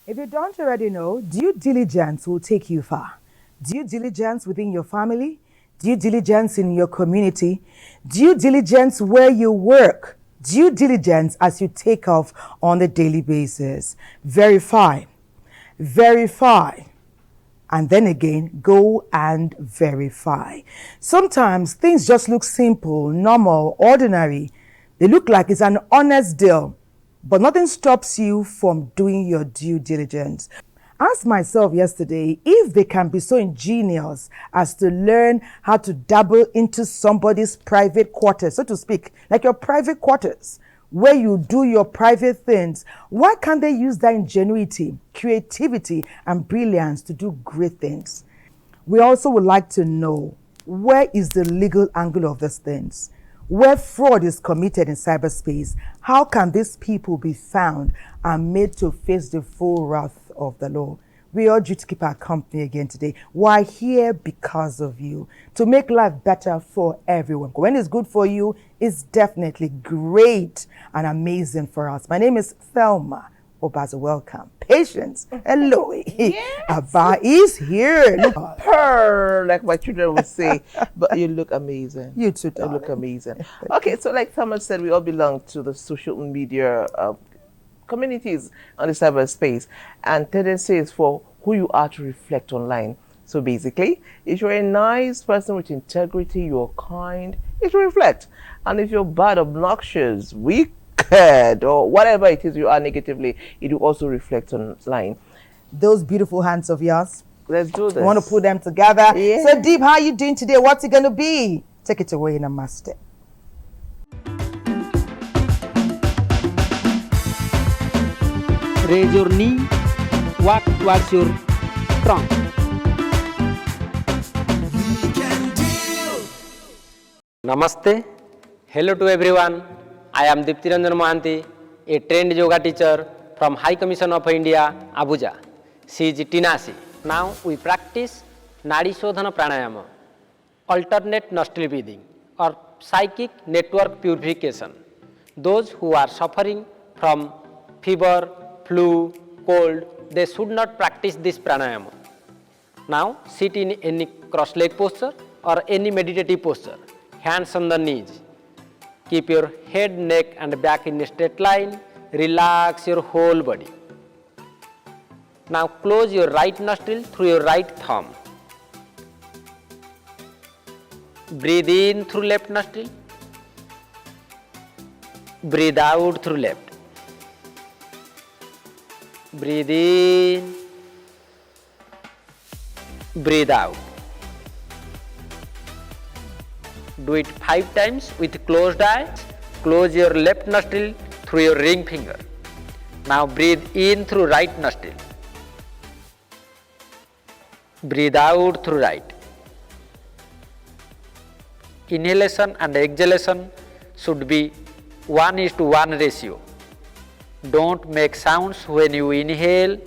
If you don't already know, due diligence will take you far. Due diligence within your family, due diligence in your community, due diligence where you work, due diligence as you take off on a daily basis. Verify, and then again, go and verify. Sometimes things just look simple, normal, ordinary. They look like it's an honest deal. But nothing stops you from doing your due diligence. Asked myself yesterday if they can be so ingenious as to learn how to dabble into somebody's private quarters, so to speak, like your private quarters, where you do your private things. Why can't they use that ingenuity, creativity, and brilliance to do great things? We also would like to know, where is the legal angle of these things? Where fraud is committed in cyberspace, how can these people be found and made to face the full wrath of the law? We urge you to keep our company again today. We're here because of you, to make life better for everyone. When it's good for you, it's definitely great and amazing for us. My name is Thelma Obaza. Welcome. Patience. Hello. Yes. Abba is here. Look. Purr, like my children would say. But you look amazing. You too, You darling. look amazing. Okay, so like Thomas said, we all belong to the social media communities on the cyberspace, and tendency is for who you are to reflect online. So basically, if you're a nice person with integrity, you're kind, it will reflect. And if you're bad, obnoxious, weak, or whatever it is you are negatively, it will also reflect online. Those beautiful hands of yours, Let's do this. I want to put them together. Yeah. So Deep, how are you doing today? What's it going to be? Take it away, Namaste. Raise your knee, walk towards your trunk. Namaste. Hello to everyone. I am Dipti Ranjan Mohanty, a trained yoga teacher from High Commission of India, Abuja. She is Tinasi. Now we practice Nadi Shodhana Pranayama, alternate nostril breathing or psychic network purification. Those who are suffering from fever, flu, cold, they should not practice this pranayama. Now sit in any cross-leg posture or any meditative posture, hands on the knees. Keep your head, neck and back in a straight line. Relax your whole body. Now close your right nostril through your right thumb. Breathe in through left nostril. Breathe out through left. Breathe in. Breathe out. Do it 5 times with closed eyes. Close your left nostril through your ring finger. Now breathe in through right nostril. Breathe out through right. Inhalation and exhalation should be 1:1 ratio. Don't make sounds when you inhale.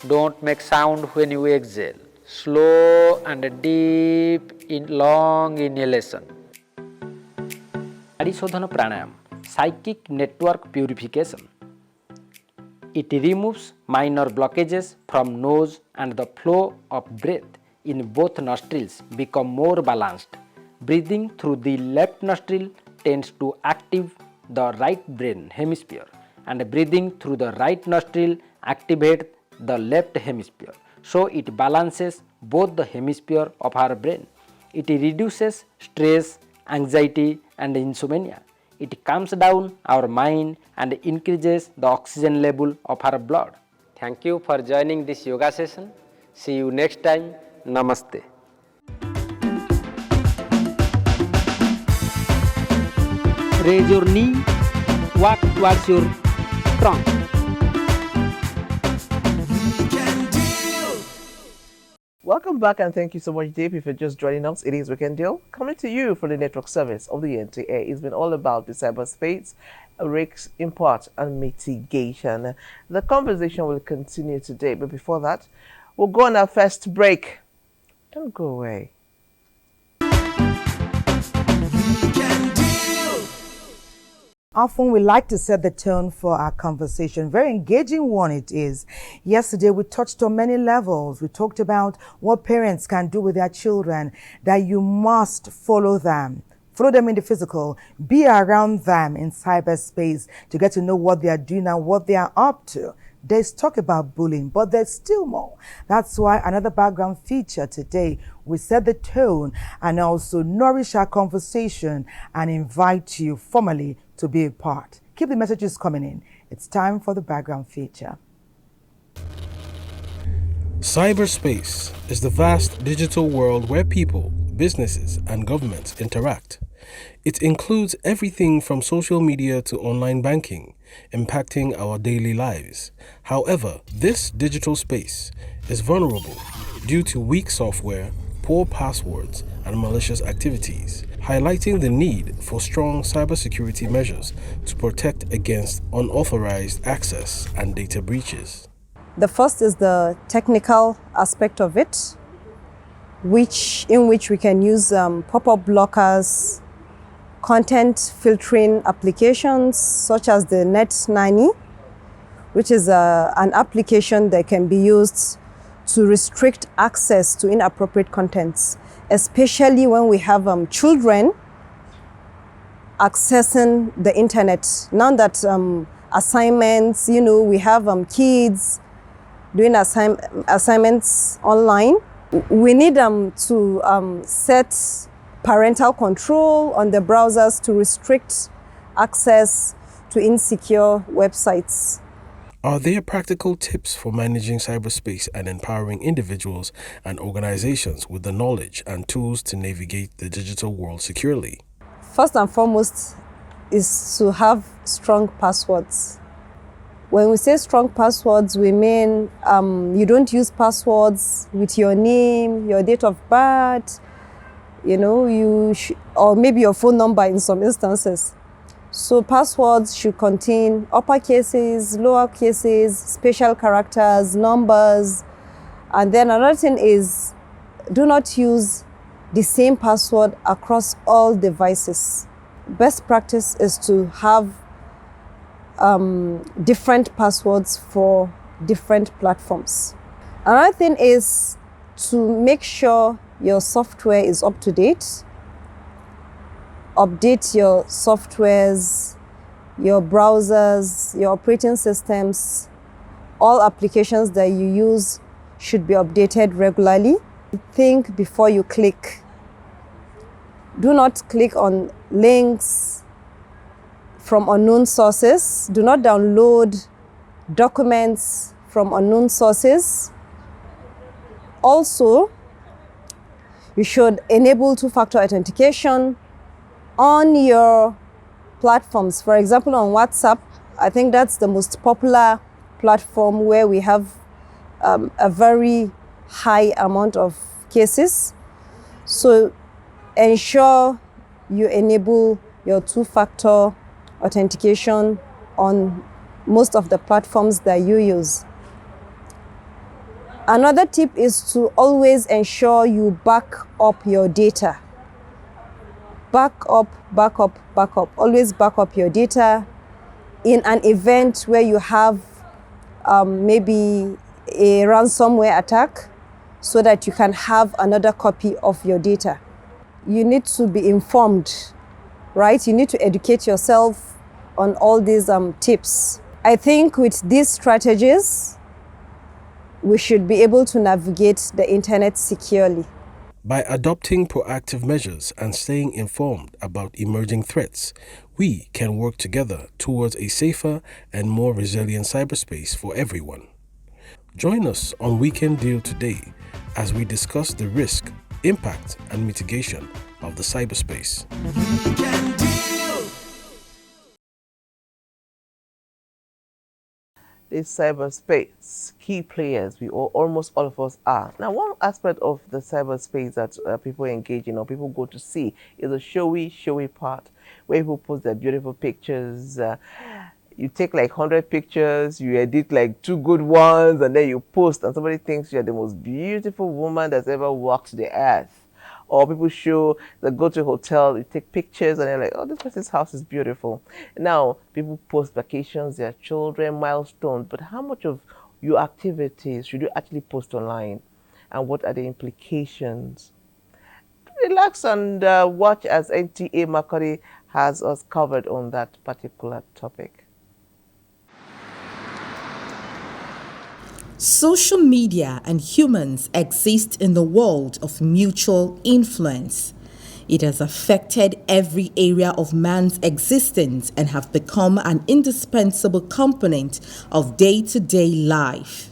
Don't make sound when you exhale. Slow and deep in long inhalation. Nadi Shodhana Pranayam, psychic network purification. It removes minor blockages from nose and the flow of breath in both nostrils become more balanced. Breathing through the left nostril tends to active the right brain hemisphere, and breathing through the right nostril activates the left hemisphere. So it balances both the hemisphere of our brain. It reduces stress, anxiety and insomnia. It calms down our mind and increases the oxygen level of our blood. Thank you for joining this yoga session. See you next time. Namaste. Raise your knee, walk towards your trunk. Welcome back and thank you so much, Dave. If you're just joining us, it is Weekend Deal coming to you from the network service of the NTA. It's been all about the cyberspace, risks, import, and mitigation. The conversation will continue today, but before that, we'll go on our first break. Don't go away. Often we like to set the tone for our conversation. Very engaging one it is. Yesterday we touched on many levels. We talked about what parents can do with their children, that you must follow them. Follow them in the physical, be around them in cyberspace to get to know what they are doing and what they are up to. There's talk about bullying, but there's still more. That's why another background feature today, we set the tone and also nourish our conversation and invite you formally to be a part. Keep the messages coming in. It's time for the background feature. Cyberspace is the vast digital world where people, businesses, and governments interact. It includes everything from social media to online banking, impacting our daily lives. However, this digital space is vulnerable due to weak software, poor passwords, and malicious activities, highlighting the need for strong cybersecurity measures to protect against unauthorized access and data breaches. The first is the technical aspect of it, in which we can use pop-up blockers, content filtering applications such as the Net Nanny, which is an application that can be used to restrict access to inappropriate contents, especially when we have children accessing the internet. Now that assignments, we have kids doing assignments online, we need to set parental control on the browsers to restrict access to insecure websites. Are there practical tips for managing cyberspace and empowering individuals and organizations with the knowledge and tools to navigate the digital world securely? First and foremost is to have strong passwords. When we say strong passwords, we mean you don't use passwords with your name, your date of birth, or maybe your phone number in some instances. So passwords should contain uppercases, lowercases, special characters, numbers. And then another thing is, do not use the same password across all devices. Best practice is to have different passwords for different platforms. Another thing is to make sure your software is up to date. Update your softwares, your browsers, your operating systems. All applications that you use should be updated regularly. Think before you click. Do not click on links from unknown sources. Do not download documents from unknown sources. Also, you should enable two-factor authentication on your platforms. For example, on WhatsApp, I think that's the most popular platform where we have a very high amount of cases. So ensure you enable your two-factor authentication on most of the platforms that you use. Another tip is to always ensure you back up your data. Back up. Always back up your data. In an event where you have maybe a ransomware attack, so that you can have another copy of your data. You need to be informed, right? You need to educate yourself on all these tips. I think with these strategies, we should be able to navigate the internet securely. By adopting proactive measures and staying informed about emerging threats, we can work together towards a safer and more resilient cyberspace for everyone. Join us on Weekend Deal today as we discuss the risk, impact, and mitigation of the cyberspace. This cyberspace, key players, almost all of us are. Now, one aspect of the cyberspace that people engage in or people go to see is a showy part where people post their beautiful pictures. You take like 100 pictures, you edit like 2 good ones, and then you post, and somebody thinks you're the most beautiful woman that's ever walked the earth. Or people show they go to a hotel, you take pictures, and they're like, oh, this person's house is beautiful. Now, people post vacations, their children, milestones, but how much of your activities should you actually post online? And what are the implications? Relax and watch as NTA Makari has us covered on that particular topic. Social media and humans exist in the world of mutual influence. It has affected every area of man's existence and have become an indispensable component of day-to-day life.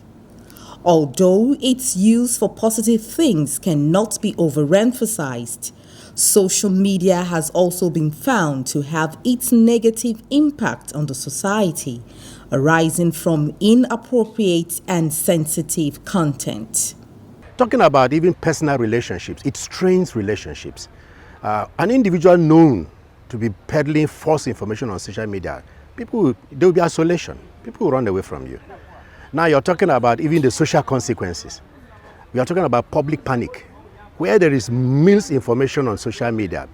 Although its use for positive things cannot be overemphasized, social media has also been found to have its negative impact on the society, arising from inappropriate and sensitive content. Talking about even personal relationships, it strains relationships. An individual known to be peddling false information on social media, there will be isolation. People will run away from you. Now you're talking about even the social consequences. We are talking about public panic. Where there is misinformation on social media,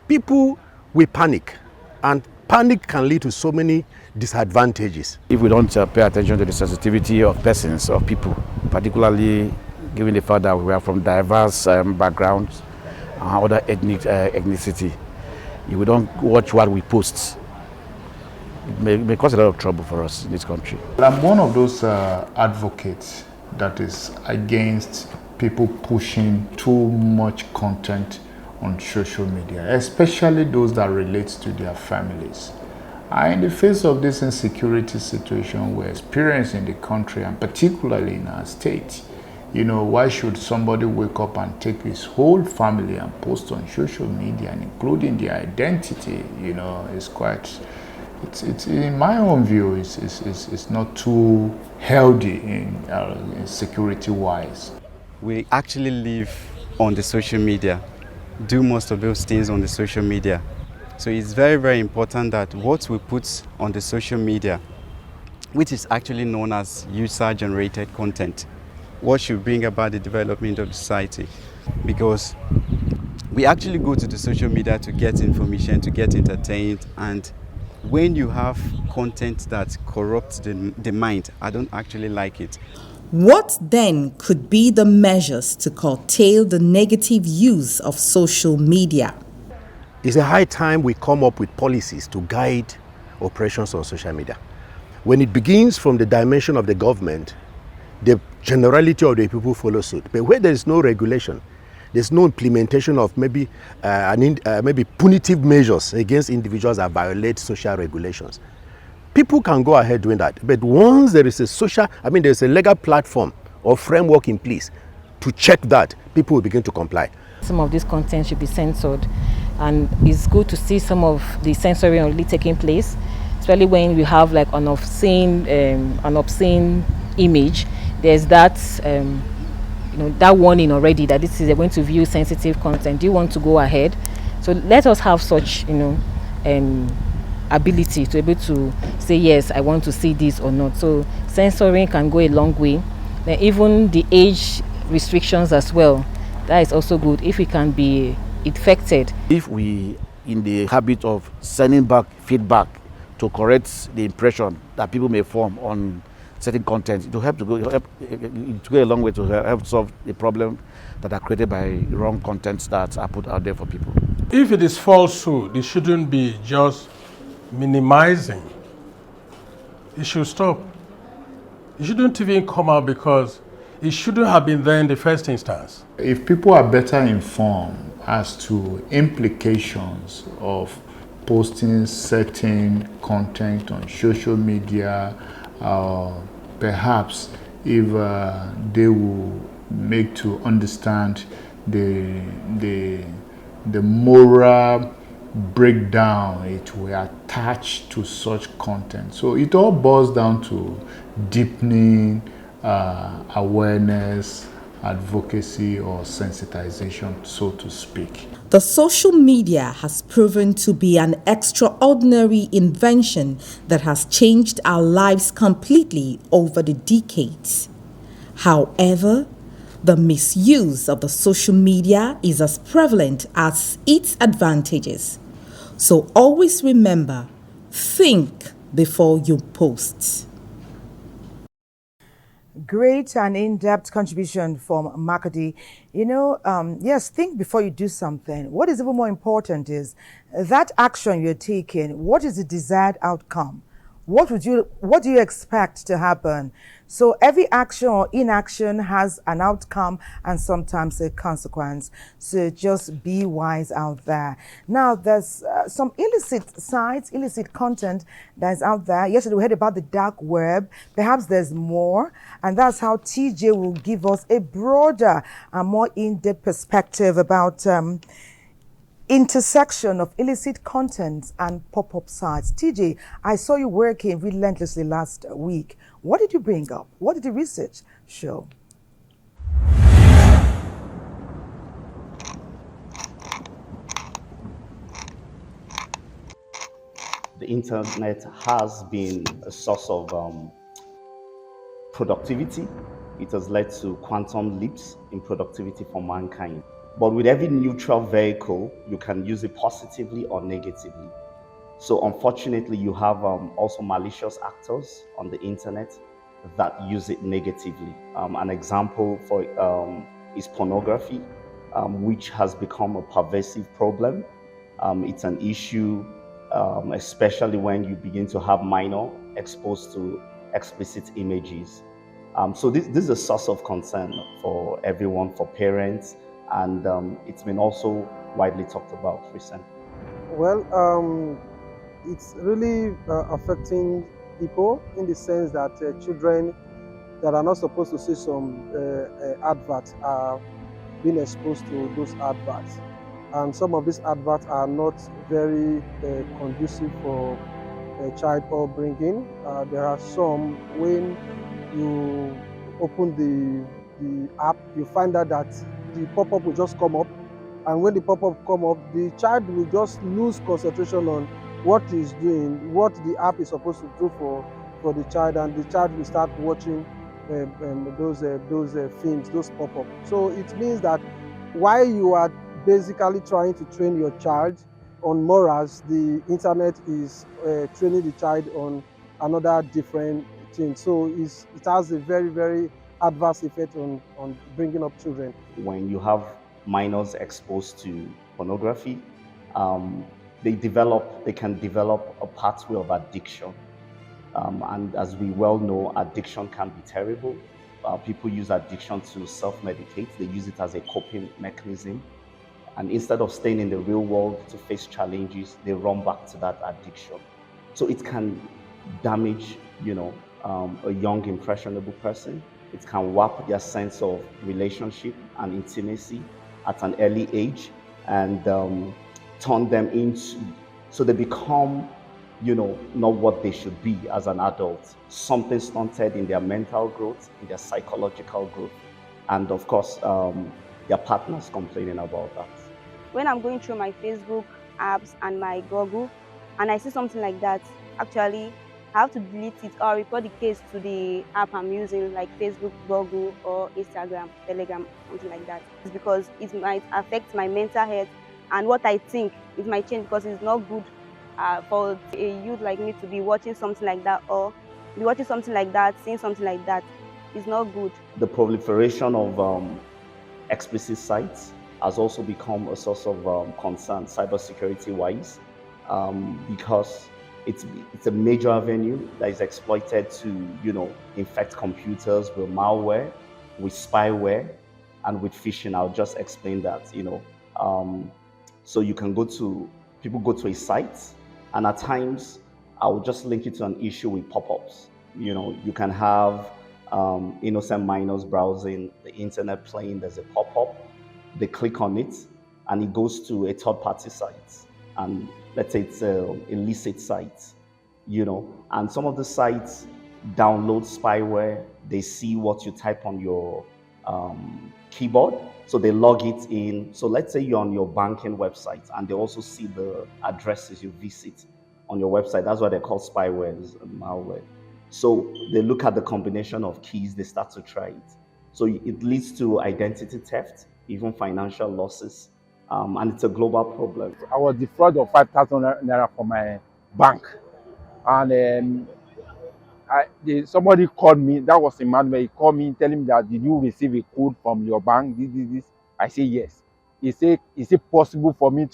people will panic, and panic can lead to so many disadvantages. If we don't pay attention to the sensitivity of persons, of people, particularly given the fact that we are from diverse backgrounds and other ethnicity, if we don't watch what we post, it may cause a lot of trouble for us in this country. I'm one of those advocates that is against people pushing too much content on social media, especially those that relate to their families. In the face of this insecurity situation we're experiencing in the country, and particularly in our state, why should somebody wake up and take his whole family and post on social media, and including their identity? It's in my own view, it's not too healthy in security-wise. We actually live on the social media, do most of those things on the social media. So it's very, very important that what we put on the social media, which is actually known as user-generated content, what should bring about the development of the society. Because we actually go to the social media to get information, to get entertained, and when you have content that corrupts the mind, I don't actually like it. What then could be the measures to curtail the negative use of social media? It's a high time we come up with policies to guide operations on social media. When it begins from the dimension of the government, the generality of the people follow suit. But where there is no regulation, there's no implementation of maybe punitive measures against individuals that violate social regulations. People can go ahead doing that. But once there is there's a legal platform or framework in place to check that, people will begin to comply. Some of this content should be censored, and it's good to see some of the censoring already taking place, especially when we have like an obscene image. There's that that warning already that this is going to view sensitive content. Do you want to go ahead? So let us have such ability to be able to say yes, I want to see this or not. So censoring can go a long way. Then even the age restrictions as well, that is also good if it can be effected. If we in the habit of sending back feedback to correct the impression that people may form on certain content, it will go a long way to help solve the problem that are created by wrong contents that are put out there for people. If it is falsehood, it shouldn't be just minimizing. It should stop. It shouldn't even come out, because it shouldn't have been there in the first instance. If people are better informed as to implications of posting certain content on social media, perhaps if they will make to understand the moral breakdown it will attach to such content. So it all boils down to deepening awareness, advocacy, or sensitization, so to speak. The social media has proven to be an extraordinary invention that has changed our lives completely over the decades. However, the misuse of the social media is as prevalent as its advantages. So always remember, think before you post. Great and in-depth contribution from Makadi. You know, yes, think before you do something. What is even more important is that action you're taking, what is the desired outcome? What do you expect to happen? So every action or inaction has an outcome and sometimes a consequence. So just be wise out there. Now, there's some illicit sites, illicit content that's out there. Yesterday we heard about the dark web. Perhaps there's more. And that's how TJ will give us a broader and more in-depth perspective about intersection of illicit content and pop-up sites. TJ, I saw you working relentlessly last week. What did you bring up? What did the research show? The internet has been a source of productivity. It has led to quantum leaps in productivity for mankind. But with every neutral vehicle, you can use it positively or negatively. So unfortunately, you have also malicious actors on the internet that use it negatively. An example for is pornography, which has become a pervasive problem. It's an issue, especially when you begin to have minor exposed to explicit images. So this is a source of concern for everyone, for parents, and it's been also widely talked about recently. Well, it's really affecting people in the sense that children that are not supposed to see some adverts are being exposed to those adverts. And some of these adverts are not very conducive for child upbringing. There are some, when you open the app, you find out that the pop-up will just come up, and when the pop-up come up, the child will just lose concentration on what he's doing, what the app is supposed to do for the child, and the child will start watching those films, those pop-up. So it means that while you are basically trying to train your child on morals, the internet is training the child on another different thing. So it has a very, very adverse effect on bringing up children. When you have minors exposed to pornography, they can develop a pathway of addiction. And as we well know, addiction can be terrible. People use addiction to self-medicate. They use it as a coping mechanism. And instead of staying in the real world to face challenges, they run back to that addiction. So it can damage, a young, impressionable person. It can warp their sense of relationship and intimacy at an early age, and turn them into, so they become, not what they should be as an adult. Something stunted in their mental growth, in their psychological growth, and of course, their partners complaining about that. When I'm going through my Facebook apps and my Google, and I see something like that, actually, I have to delete it or report the case to the app I'm using, like Facebook, Google, or Instagram, Telegram, something like that. It's because it might affect my mental health, and what I think it might change, because it's not good for a youth like me to be watching something like that, or be watching something like that, seeing something like that. It's not good. The proliferation of explicit sites has also become a source of concern, cybersecurity-wise, because it's a major avenue that is exploited to, infect computers with malware, with spyware and with phishing. I'll just explain that, so you can people go to a site, and at times I'll just link it to an issue with pop-ups. You can have innocent minors browsing the internet, playing, there's a pop-up, they click on it, and it goes to a third-party site. And let's say it's an illicit site, and some of the sites download spyware, they see what you type on your keyboard, so they log it in. So let's say you're on your banking website, and they also see the addresses you visit on your website. That's what they call spyware, malware. So they look at the combination of keys, they start to try it. So it leads to identity theft, even financial losses, and it's a global problem. I was defrauded of 5,000 naira from my bank, and somebody called me. That was Emmanuel. He called me telling me that, did you receive a code from your bank? This. I say yes. He said, is it possible for me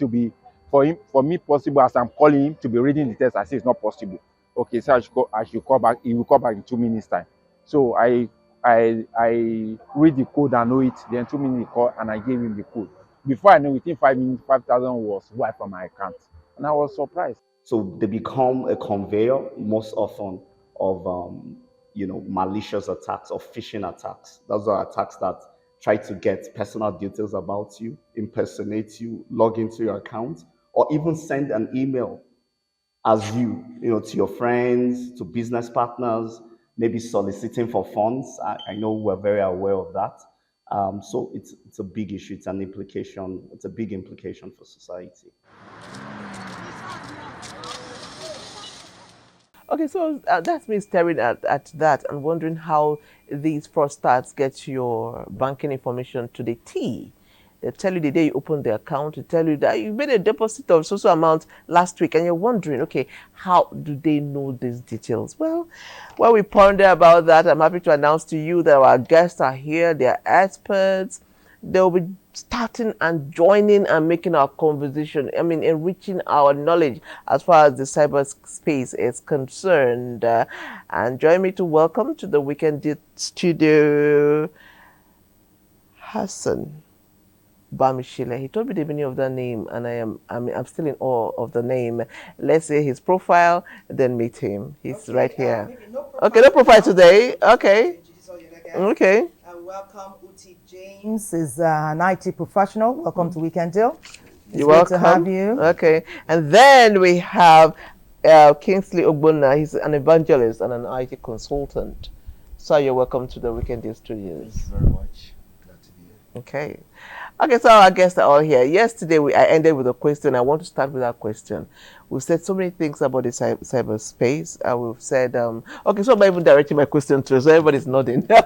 possible as I'm calling him to be reading the text? I say it's not possible. Okay, so I should call back. He will call back in 2 minutes time. So I read the code and know it. Then 2 minutes he called and I gave him the code. Before I know, within 5 minutes, 5,000 was wiped from my account, and I was surprised. So they become a conveyor most often of malicious attacks or phishing attacks. Those are attacks that try to get personal details about you, impersonate you, log into your account, or even send an email as to your friends, to business partners, maybe soliciting for funds. I know we're very aware of that. So it's a big issue. It's an implication. It's a big implication for society. Okay, so that's me staring at that and wondering how these fraudsters get your banking information to the T. They tell you the day you open the account, they tell you that you made a deposit of so amount last week, and you're wondering, okay, how do they know these details? Well, when we ponder about that, I'm happy to announce to you that our guests are here. They're experts. They'll be starting and joining and making our conversation, enriching our knowledge as far as the cyberspace is concerned. And join me to welcome to the Weekend studio, Hassan Bamishile. He told me the meaning of that name, and I'm still in awe of the name. Let's say his profile, then meet him. He's right here. Okay, no profile today. Okay. Okay. And welcome, Uti James is an IT professional. Welcome to Weekend Deal. You're welcome. To have you. Okay. And then we have Kingsley Ogbonna. He's an evangelist and an IT consultant. So you're welcome to the Weekend Deal Studios. Thank you very much. Glad to be here. Okay. Okay, so our guests are all here. Yesterday, I ended with a question. I want to start with that question. We've said so many things about the cyberspace. We've said, okay, so I'm even directing my question to so everybody's nodding. Okay,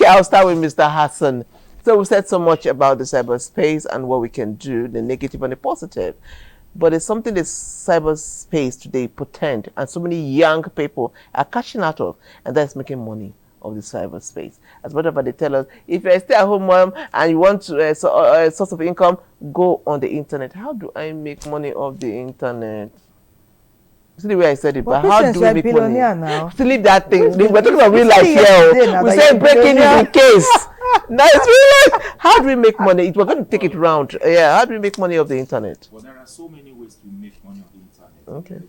I'll start with Mr. Hassan. So we've said so much about the cyberspace and what we can do, the negative and the positive. But it's something that cyberspace today portend, and so many young people are catching out of, and that's making money of the cyberspace. As whatever they tell us, if you're a stay-at-home mom and you want a source of income, go on the internet. How do I make money off the internet? See the way I said it, but how do we make money? Now. To leave that thing. We're talking about real life here. We say breaking news in case. Now it's real life. How do we make money? We're going to take it round. Yeah, how do we make money off the internet? Well, there are so many ways to make money on the internet. Okay.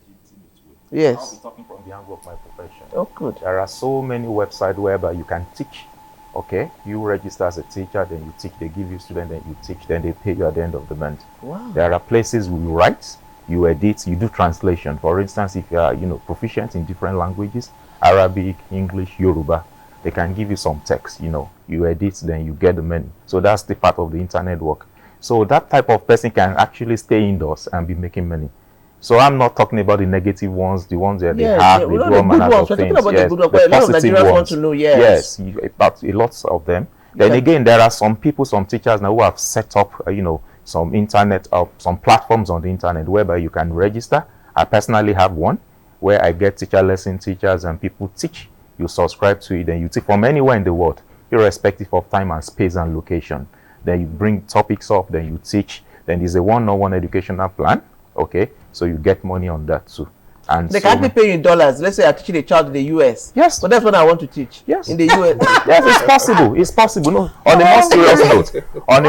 Yes. Yes. I'll be talking from the angle of my profession. Oh, good. There are so many websites whereby you can teach. Okay, you register as a teacher, then you teach. They give you students, then you teach. Then they pay you at the end of the month. Wow. There are places you write, you edit, you do translation. For instance, if you are proficient in different languages, Arabic, English, Yoruba, they can give you some text. You edit, then you get the money. So that's the part of the internet work. So that type of person can actually stay indoors and be making money. So I'm not talking about the negative ones, the ones that they have, they do all manners of things. Yes, the positive ones. Yes, but a lot of them. Then again, there are some people, some teachers now who have set up, some internet, some platforms on the internet whereby you can register. I personally have one where I get teacher lesson teachers and people teach. You subscribe to it, then you teach from anywhere in the world, irrespective of time and space and location. Then you bring topics up, then you teach. Then there's a one-on-one educational plan. Okay, so you get money on that too. And they can't pay you in dollars. Let's say I'm teaching a child in the US. Yes. But that's what I want to teach. Yes. In the US. Yes, it's possible. It's possible. No, on a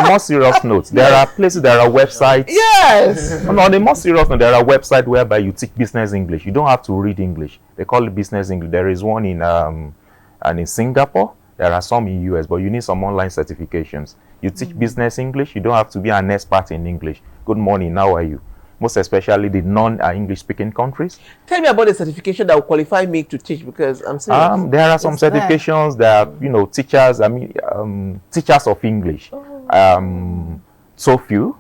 more serious note, there are places, there are websites. Yes. On a more serious note, there are websites whereby you teach business English. You don't have to read English. They call it business English. There is one in Singapore. There are some in US, but you need some online certifications. You teach business English. You don't have to be an expert in English. Good morning. How are you? Most especially the non-English speaking countries. Tell me about the certification that will qualify me to teach, because I'm serious. There are some certifications. There are, teachers. Teachers of English. TOEFL,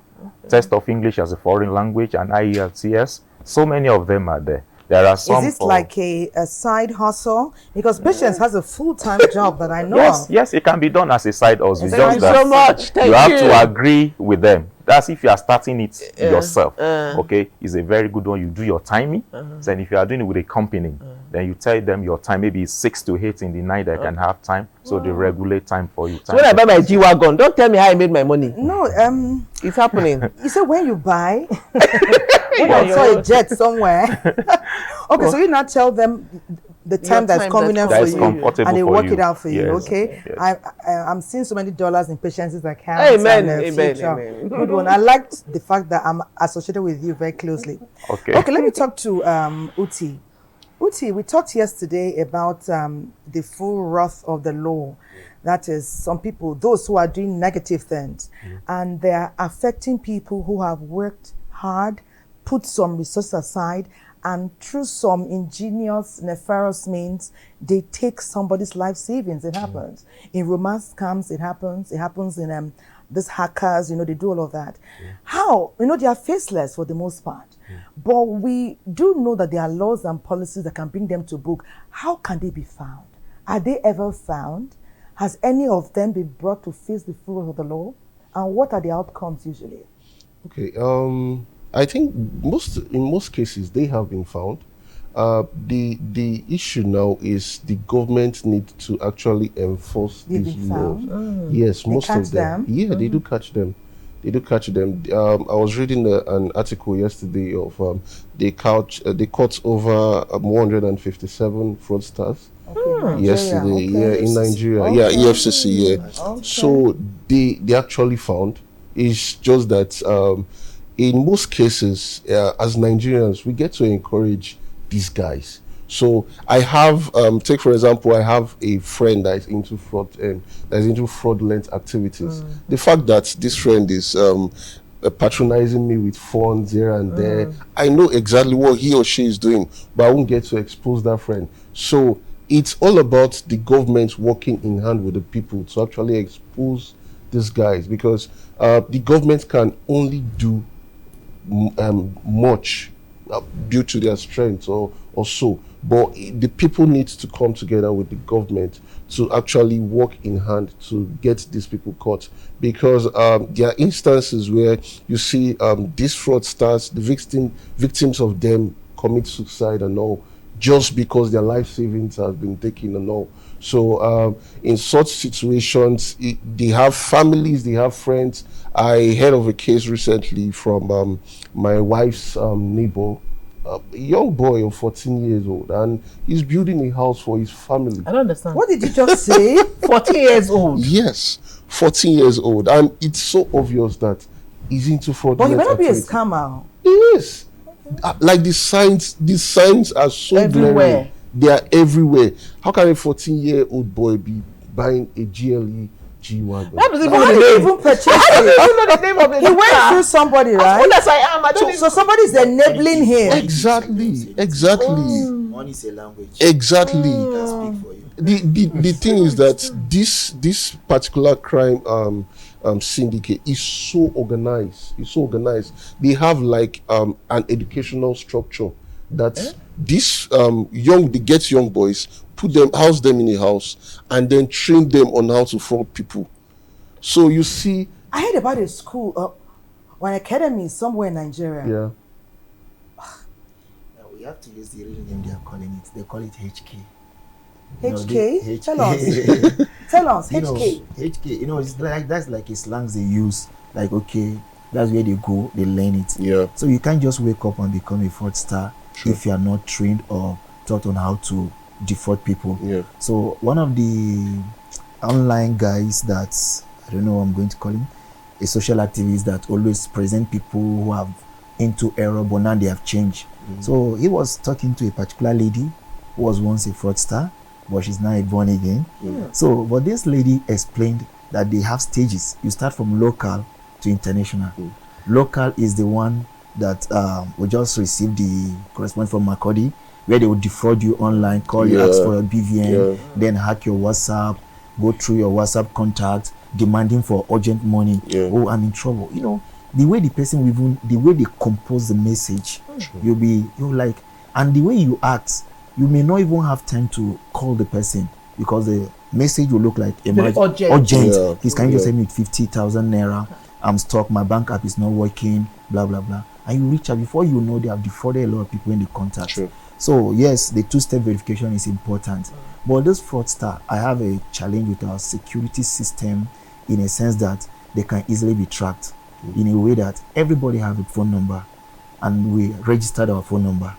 Test of English as a Foreign Language, and IELTS. So many of them are there. There are some. Is this like a side hustle? Because Patience has a full-time job that I know Yes, of. yes, it can be done as a side hustle. Thank you so much. Thank you have to agree with them. That's if you are starting it yourself. Okay, it's a very good one. You do your timing. Then if you are doing it with a company, then you tell them your time. Maybe it's 6 to 8 in the night that can have time. So they regulate time for you. So when I buy my G-Wagon, don't tell me how I made my money. No, it's happening. You said when you buy, when I saw a jet somewhere. Okay, so you now tell them the time that's convenient for you, and they work it out for you. Yes, Okay, yes. I'm seeing so many dollars in Patience's account. Amen, and, amen, amen. Good one. I liked the fact that I'm associated with you very closely. Okay. Okay, let me talk to Uti. Uti, we talked yesterday about the full wrath of the law. That is, some people, those who are doing negative things, and they are affecting people who have worked hard, put some resources aside, and through some ingenious, nefarious means, they take somebody's life savings. It happens. In romance scams, it happens. It happens in these hackers, they do all of that. How? They are faceless for the most part. But we do know that there are laws and policies that can bring them to book. How can they be found? Are they ever found? Has any of them been brought to face the full of the law? And what are the outcomes usually? Okay, I think in most cases they have been found. The issue now is the government need to actually enforce these laws. Yes, They most catch of them. them? Yeah, they do catch them. They do catch them. I was reading an article yesterday of they caught over 157 fraudsters. Yesterday, in Nigeria, EFCC, Okay. So they actually found. It's just that in most cases, as Nigerians, we get to encourage these guys. So I have, take for example, I have a friend that is into fraud and that's into fraudulent activities. The fact that this friend is patronizing me with funds here and there, I know exactly what he or she is doing, but I won't get to expose that friend. So it's all about the government working in hand with the people to actually expose these guys, because the government can only do much due to their strength or so, but the people need to come together with the government to actually work in hand to get these people caught, because there are instances where you see these fraudsters, the victims of them commit suicide and all, just because their life savings have been taken and all. So in such situations, they have families, they have friends. I heard of a case recently from my wife's neighbor, a young boy of 14 years old, and he's building a house for his family. I don't understand. What did you just say? 14 years old. Yes, 14 years old, and it's so obvious that he's into fraud. But he better be a scammer. Yes, like the signs are so Everywhere. glaring. They are everywhere. How can a 14-year-old boy be buying a GLE G-Wagon? That was How did he even purchase it? I don't even know the name of the He went through somebody, right? Yes, I am. I don't So somebody's enabling him. Exactly. One is a language. Exactly. Can speak for you. The thing is that this particular crime syndicate is so organized. It's so organized. They have like an educational structure that this they get young boys, house them in a house, and then train them on how to fraud people. So you see, I heard about a school or an academy somewhere in Nigeria. yeah. Now we have to use the real name they are calling it. They call it HK. HK? Tell us. Tell us, HK. HK, it's like that's like a slangs they use. Like, okay, that's where they go, they learn it. Yeah. So you can't just wake up and become a fraudster if you are not trained or taught on how to defraud people. So one of the online guys that, I don't know what I'm going to call him, a social activist that always present people who have into error, but now they have changed. So he was talking to a particular lady who was once a fraudster, but she's now a born again. So, but this lady explained that they have stages. You start from local to international. Local is the one that we just received the correspondence from Makodi, where they will defraud you online, call you, ask for your BVN, then hack your WhatsApp, go through your WhatsApp contacts, demanding for urgent money. Oh, I'm in trouble. You know, the way the person will even, the way they compose the message, you're like, and the way you act, you may not even have time to call the person because the message will look like urgent. Please, can you just send me 50,000 naira? I'm stuck, my bank app is not working, blah blah blah. And you reach out, before you know, they have defrauded a lot of people in the contact. So yes, the two-step verification is important. But this fraudster, I have a challenge with our security system in a sense that they can easily be tracked in a way that everybody have a phone number and we registered our phone number.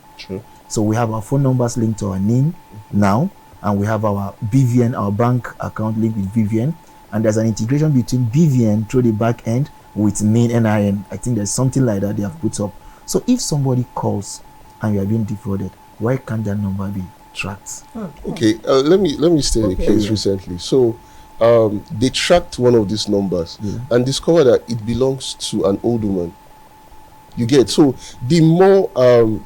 So we have our phone numbers linked to our name now, and we have our BVN, our bank account linked with BVN, and there's an integration between BVN through the back end with main NIN. I think there's something like that they have put up. So if somebody calls and you are being defrauded, why can't that number be tracked? Okay, let me state a case recently. So they tracked one of these numbers and discovered that it belongs to an old woman. You get, so the more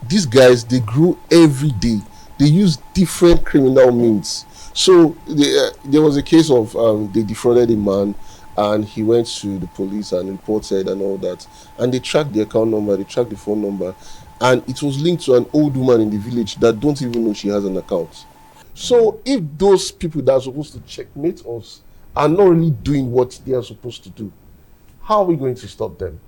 these guys, they grew every day. They use different criminal means. So there was a case of they defrauded a man and he went to the police and reported and all that, and they tracked the account number, they tracked the phone number, and it was linked to an old woman in the village that don't even know she has an account. So if those people that are supposed to checkmate us are not really doing what they are supposed to do, how are we going to stop them?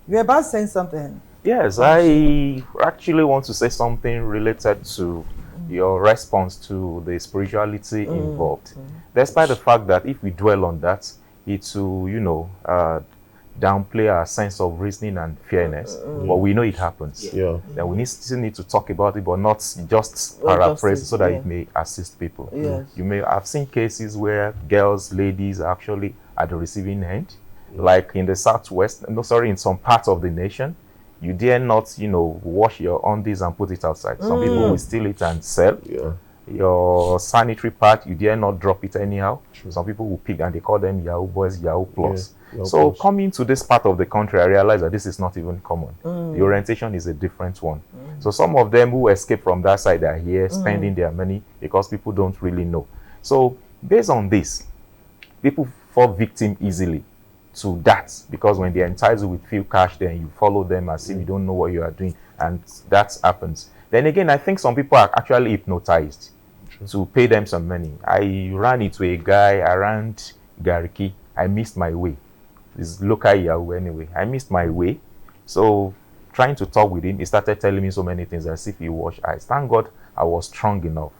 You're about saying something. Yes, I actually want to say something related to your response to the spirituality involved. Despite the fact that if we dwell on that, it will, downplay our sense of reasoning and fairness, but we know it happens. Then we still need to talk about it, but not just paraphrase so that it may assist people. You may have seen cases where girls, ladies are actually at the receiving end, like in the southwest, in some parts of the nation. You dare not, wash your undies and put it outside. Some people will steal it and sell. Your sanitary pad, you dare not drop it anyhow. Some people will pick and they call them Yahoo boys, Yahoo plus. So coming to this part of the country, I realized that this is not even common. The orientation is a different one. So some of them who escape from that side are here spending their money because people don't really know. So based on this, people fall victim easily to that, because when they're entitled with few cash, then you follow them as if you don't know what you are doing, and that happens. Then again, I think some people are actually hypnotized to pay them some money. I ran into a guy around Gariki. I missed my way. This local Yahoo anyway. I missed my way. So trying to talk with him, he started telling me so many things as if he washed eyes. Thank God I was strong enough.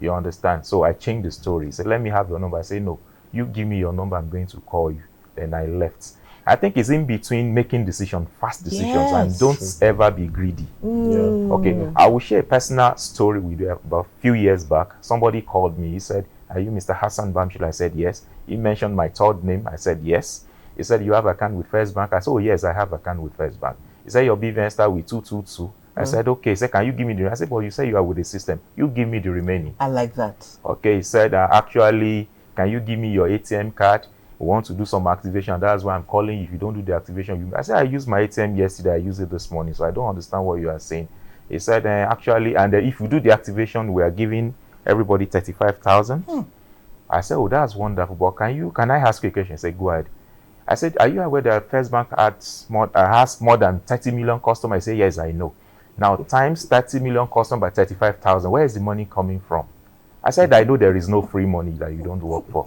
You understand? So I changed the story. He said, let me have your number. I said, no, you give me your number, I'm going to call you. Then I left. I think it's in between making fast decisions, and don't ever be greedy. Okay, I will share a personal story with you. About a few years back, somebody called me. He said, are you Mr. Hassan Bamshil? I said, yes. He mentioned my third name. I said, yes. He said, you have an account with First Bank? I said, oh, yes, I have an account with First Bank. He said, your BVN start with 222. I said, okay. He said, can you give me the... I said, well, you say you are with the system. You give me the remaining. I like that. Okay, he said, actually, can you give me your ATM card? We want to do some activation. That's why I'm calling you. If you don't do the activation, I said, I used my ATM yesterday. I used it this morning. So I don't understand what you are saying. He said, actually, and if you do the activation, we are giving everybody 35,000. I said, oh, that's wonderful. But can I ask you a question? He said, go ahead. I said, are you aware that First Bank has more than 30 million customers? I said, yes, I know. Now, times 30 million customers by 35,000, where is the money coming from? I said, I know there is no free money that you don't work for.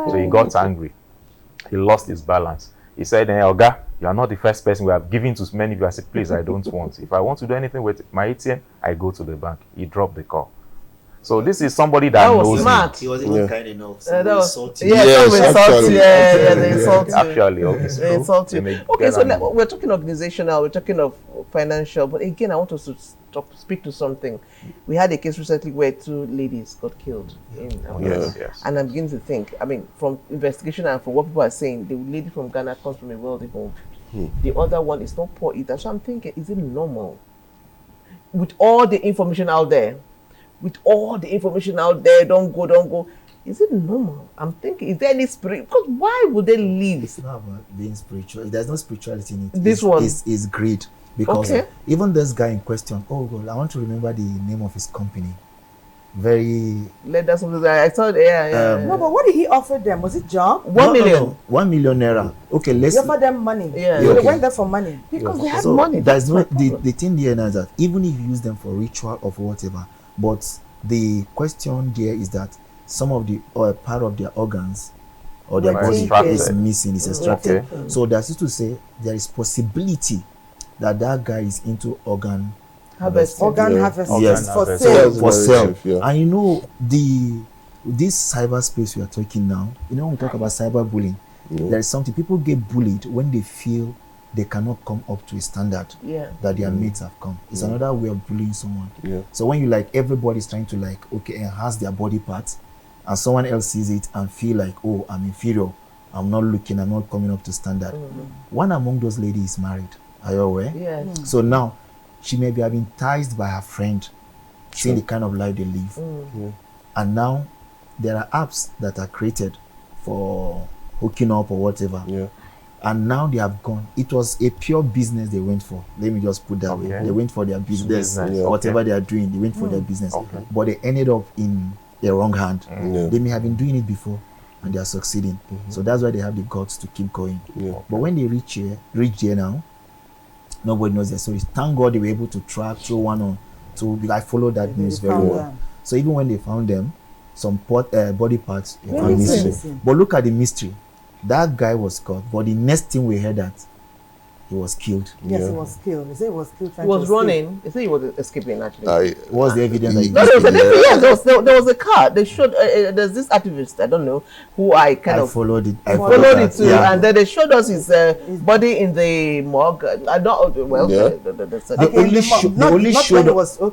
So he got angry. He lost his balance. He said, Oga, you are not the first person we have given to many people. I said, please, I don't want. If I want to do anything with my ATM, I go to the bank. He dropped the call. So this is somebody that knows smart. He was even kind enough. So they insult you. They insult you. Actually, they insult you. Okay, so we're talking organizational, we're talking of financial, but again, I want us to speak to something. We had a case recently where 2 ladies got killed in Abuja. Yes. And I'm beginning to think, I mean, from investigation and from what people are saying, the lady from Ghana comes from a wealthy home. The other one is not poor either. So I'm thinking, is it normal? With all the information out there, don't go. Is it normal? I'm thinking, is there any spirit? Because why would they leave? It's not about being spiritual. There's no spirituality in it. This one is greed. Because even this guy in question, oh God, I want to remember the name of his company. I saw it. No, but what did he offer them? Was it job? 1 million. No. 1 million naira. Okay, let's. He offered them money. Yeah. So they went there for money because they had so money. There's no the thing there now is that even if you use them for ritual or for whatever, but the question there is that some of the or a part of their organs or their body is missing, is extracted. So that's to say there is possibility that guy is into organ harvesting. Yes, for sale. For sale. And you know this cyberspace we are talking now. You know when we talk about cyberbullying, there is something people get bullied when they feel they cannot come up to a standard that their mates have come. It's another way of bullying someone. So when you everybody's trying to enhance their body parts, and someone else sees it and feel like, oh, I'm inferior, I'm not coming up to standard. One among those ladies is married. Are you aware? Yes. So now she may be having enticed by her friend, seeing the kind of life they live. And now there are apps that are created for hooking up or whatever. And now they have gone. It was a pure business they went for. Let me just put that way. They went for their business. Whatever they are doing, they went for their business. But they ended up in the wrong hand. They may have been doing it before and they are succeeding. So that's why they have the guts to keep going. But when they reach here now, nobody knows their stories. Thank God they were able to track through one or two. I followed that news very well. So even when they found them, some body parts were missing. But look at the mystery. That guy was caught, but the next thing we heard that he was killed. Yes, he was killed. They say he was killed. He was running. They say he was escaping actually. What was the evidence that he there was a car. They showed there's this activist, I don't know, who I followed it. I followed it too, and then they showed us his body in the morgue. I don't they only showed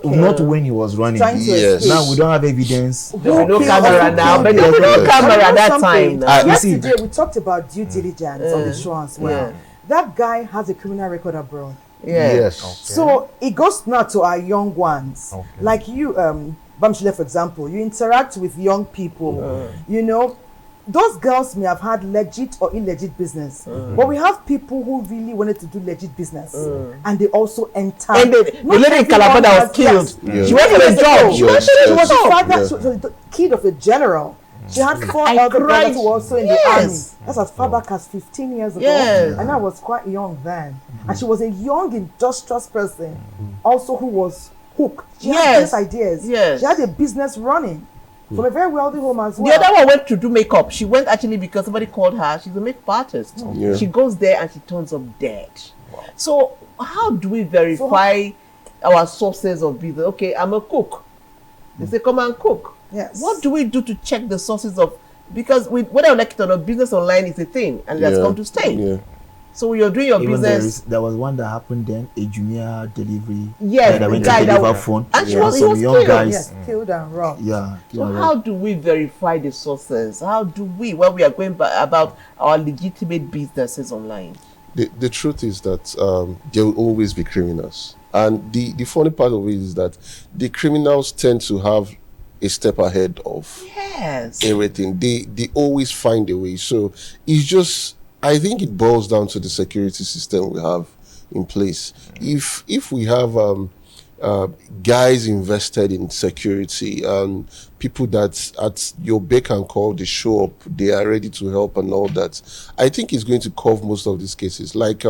not when he was running. Yes. Now we don't have evidence. There's no camera now, but there's no camera at that time. Yesterday we talked about due diligence on the show as well. That guy has a criminal record abroad. Yes. So it goes now to our young ones. Like you, Bamshile, for example, you interact with young people. You know, those girls may have had legit or illegit business. But we have people who really wanted to do legit business. And they also entered. And the lady in Calabar that was killed. She went for a job. She was the father, she was the kid of a general. She had 4 other brothers who were also in the army. That's as far back as 15 years ago. And I was quite young then. And she was a young, industrious person, also who was hooked. She had these ideas. She had a business running from a very wealthy home as well. The other one went to do makeup. She went actually because somebody called her. She's a makeup artist. She goes there and she turns up dead. So how do we verify our sources of business? Okay, I'm a cook. They say, come and cook. Yes. What do we do to check the sources of, because whether you like it or not, business online is a thing and it has come to stay. So you're doing your business. There was one that happened then, a Jumia delivery. That went to deliver phone. And he was young killed. guys. Killed and robbed. So how do we verify the sources? How do we, when we are going about our legitimate businesses online? The truth is that there will always be criminals. And the funny part of it is that the criminals tend to have a step ahead of everything. They always find a way. So it's just, I think it boils down to the security system we have in place. If we have guys invested in security and people that at your beck and call, they show up, they are ready to help and all that, I think it's going to curb most of these cases. Like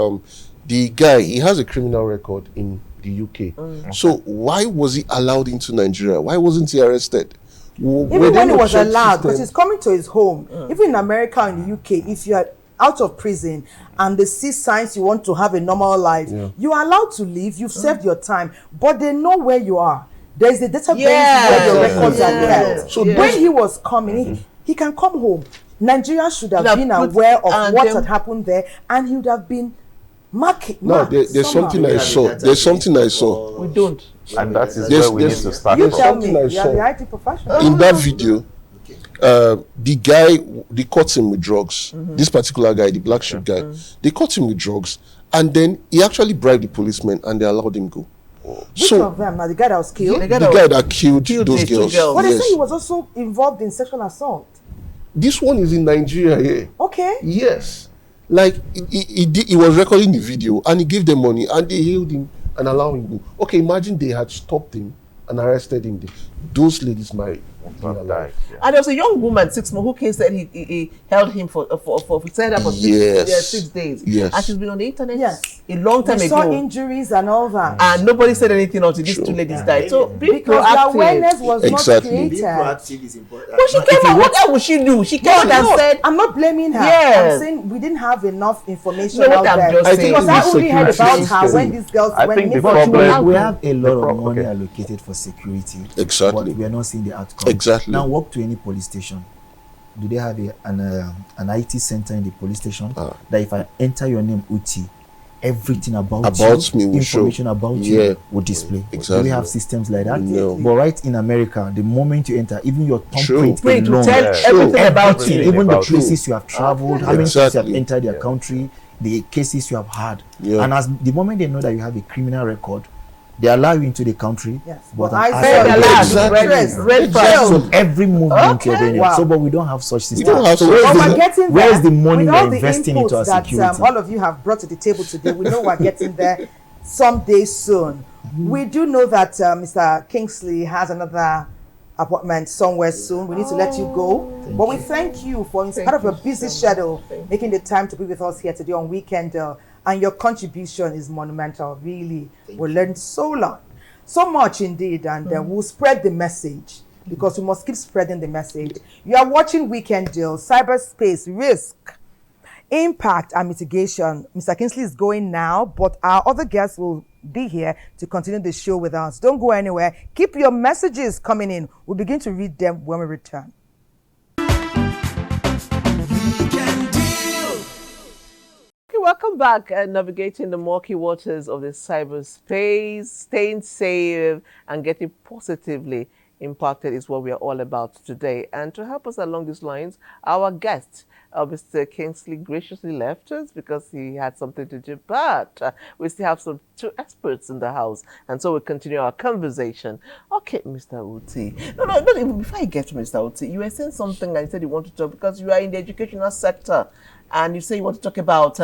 the guy, he has a criminal record in the UK. So why was he allowed into Nigeria? Why wasn't he arrested? Even when he was allowed, because he's coming to his home. Even in America and the UK, if you are out of prison and they see signs you want to have a normal life, you are allowed to leave. You've served your time, but they know where you are. There is a database where your records are kept. So when he was coming, he can come home. Nigeria should have been aware of what had happened there, and he would have been Market. No, there's something I saw. There's something I saw. We don't. And that is where we need to start. You tell me. Something I You are the saw. IT professional. In that video, the guy, they caught him with drugs. This particular guy, the black sheep guy, they caught him with drugs, and then he actually bribed the policeman, and they allowed him go. Which of them? Now the guy that was killed. The guy that killed those girls. But they Yes. say he was also involved in sexual assault. This one is in Nigeria here. Okay. Yes. Like he was recording the video, and he gave them money, and they held him and allowed him go. Okay, imagine they had stopped him and arrested him. Those ladies might be alive. And there was a young woman, 6 months, who came said he held him for said that for Yes. 6 days. Yes. And she's been on the internet a long time We ago. saw injuries and all that. And nobody said anything until these 2 ladies died. So be Because proactive. the awareness was Exactly. not Being created. proactive is important. But she came out, what else would she do? She came out and No, said, I'm not blaming her. Yes. I'm saying we didn't have enough information No, what out I'm there. just saying. Because I only heard about her Security when these girls I went think the missing. problem- We have a lot of money okay. allocated for security. Exactly. But we are not seeing the outcome. Exactly. Now walk to any police station. Do they have an IT center in the police station that if I enter your name Uti, everything about you, Me will show. information about Yeah. you will display? Do Exactly. we have systems like that? No. But right in America, the moment you enter, even your True. thumbprint Print to alone, tell everything about you. even the about you. places you have traveled, how many times you have Exactly. entered their country, the cases you have had, Yeah. and as the moment they know that you have a criminal record, they allow you into the country. Yes. But But I an said outside- allow. Exactly. red flag. so every movement you're doing. Wow. So, but we don't have such systems. don't have so such where's But systems. we're getting where's there. the money With we're all the investing inputs into our that security? all of you have brought to the table today, we know we're getting there someday soon. We do know that Mr. Kingsley has another appointment somewhere soon. We need to let you go. But we thank you for, in spite of your busy schedule, making the time to be with us here today on Weekend. And your contribution is monumental, really. We learned so much indeed, and we'll spread the message because we must keep spreading the message. You are watching Weekend Deal, Cyberspace, Risk, Impact and Mitigation. Mr. Kingsley is going now, but our other guests will be here to continue the show with us. Don't go anywhere. Keep your messages coming in. We'll begin to read them when we return. Okay, welcome back and navigating the murky waters of the cyberspace, staying safe and getting positively impacted is what we are all about today. And to help us along these lines, our guest, Mr. Kingsley, graciously left us because he had something to do, but we still have some 2 experts in the house, and so we'll continue our conversation. Okay, Mr. Uti. No, even before I get to Mr. Uti, you were saying something and you said you want to talk because you are in the educational sector, and you say you want to talk about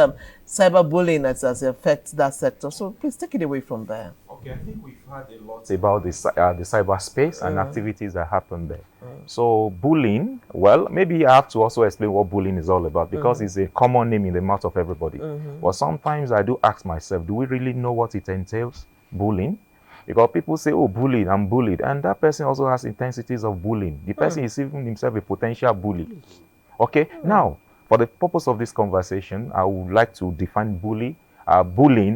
cyberbullying as it affects that sector. So please take it away from there. Okay, I think we've heard a lot about the cyberspace and activities that happen there. So bullying, well, maybe I have to also explain what bullying is all about because it's a common name in the mouth of everybody. But sometimes I do ask myself, do we really know what it entails, bullying? Because people say, oh, bullying, I'm bullied. And that person also has intensities of bullying. The person is even himself a potential bully. Okay, now, for the purpose of this conversation, I would like to define bullying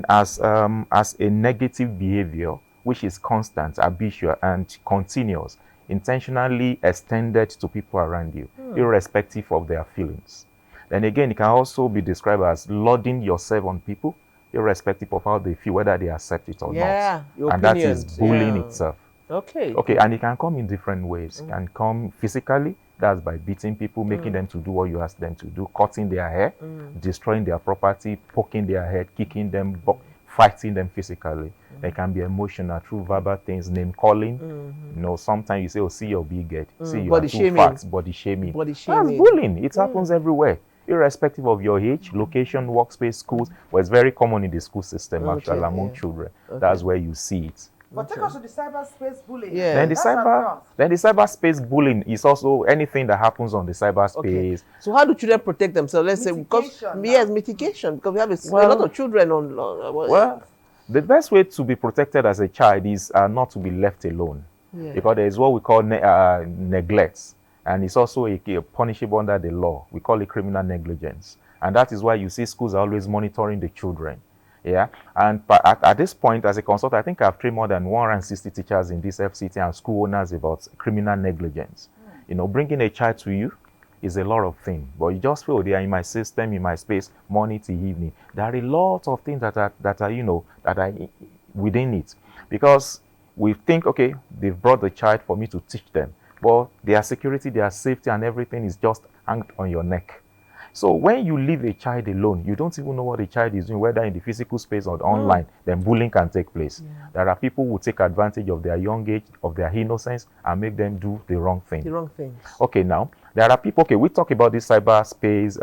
as a negative behavior which is constant, habitual, and continuous, intentionally extended to people around you, irrespective of their feelings. Then again, it can also be described as loading yourself on people, irrespective of how they feel, whether they accept it or not. Your and that opinions. is bullying itself. Okay, and it can come in different ways. It can come physically, that's by beating people, making them to do what you ask them to do, cutting their hair, destroying their property, poking their head, kicking them, fighting them physically. They can be emotional through verbal things, name calling. You know, sometimes you say, oh, see your big head, see you Body are too shaming. fat, body shaming. That's bullying. It happens everywhere, irrespective of your age, location, workspace, schools. Well, it's very common in the school system, actually, among children. That's where you see it. But take us to the cyberspace bullying. Then the cyberspace bullying is also anything that happens on the cyberspace. So how do children protect themselves? Let's say because mitigation, because we have a lot of children on. Well, the best way to be protected as a child is not to be left alone, because there is what we call neglect, and it's also a punishable under the law. We call it criminal negligence, and that is why you see schools are always monitoring the children. Yeah, and at this point, as a consultant, I think I've trained more than 160 teachers in this FCT and school owners about criminal negligence. You know, bringing a child to you is a lot of things, but you just feel they are in my system, in my space, morning to evening. There are a lot of things that are within it, because we think, okay, they've brought the child for me to teach them, but their security, their safety, and everything is just hanged on your neck. So when you leave a child alone, you don't even know what the child is doing, whether in the physical space or online, then bullying can take place. There are people who take advantage of their young age, of their innocence, and make them do the wrong thing. The wrong things. Okay, now, there are people, okay, we talk about this cyberspace,